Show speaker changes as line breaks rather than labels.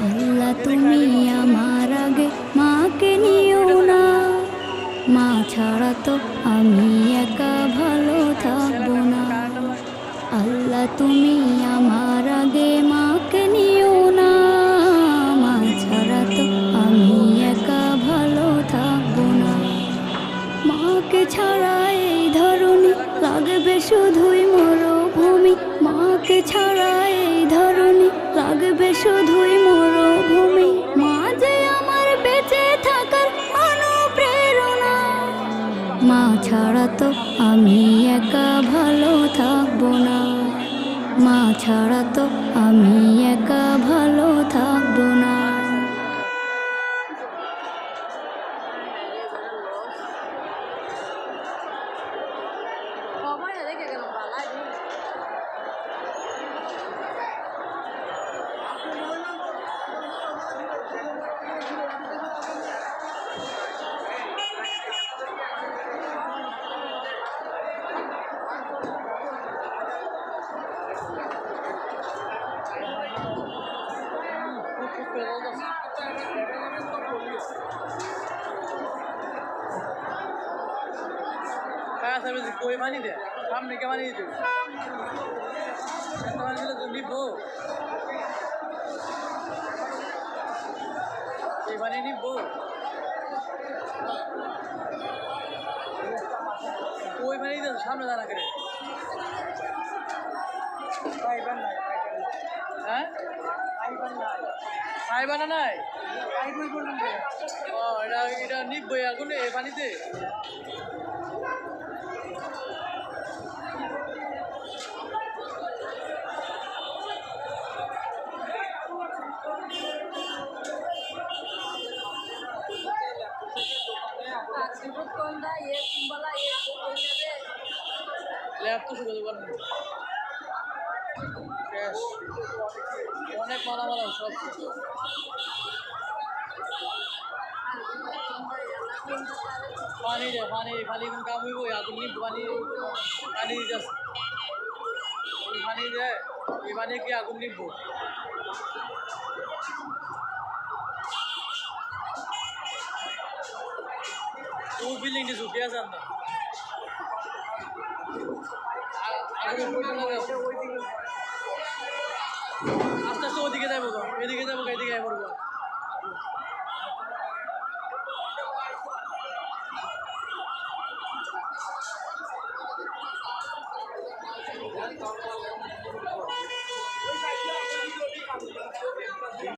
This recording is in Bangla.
আল্লাহ তুমি আমার আগে মাকে নিও না, মা ছাড়া তো আমি একা ভালো থাকবো না। আল্লাহ তুমি আমার আগে মাকে নিও না, মা ছাড়া তো আমি একা ভালো থাকবো না। মাকে ছাড়া এই ধরনী লাগবে শুধুই মরুভূমি, মাকে ছাড়া এই ধরনী লাগবে শুধুই মরুভূমি। মা যে আমার বেঁচে থাকার অনুপ্রেরণা, মা ছাড়া তো আমি একা ভালো থাকবো না, মা ছাড়া তো আমি একা ভালো থাকবো না।
कोई पानी दे सामने के पानी दे निबो ये पानी निबो कोई पानी दे सामने जाना करे हैं पाई बना নাই ও এটা এটা নিবো এখন এই পানিতে ল্যাপটপ শুরু করবো শেষ অনেক মালামাল সব পানি দে পানি খালি কোন কাম হইব আগুন নি পানি পানি জাস্ট পানি দে এই পানি কি আগুন নিব ও বিল্ডিং এ ঝুঁকে আছে না আগুন আস্তে আস্তে ওদিকে যাবো এদিকে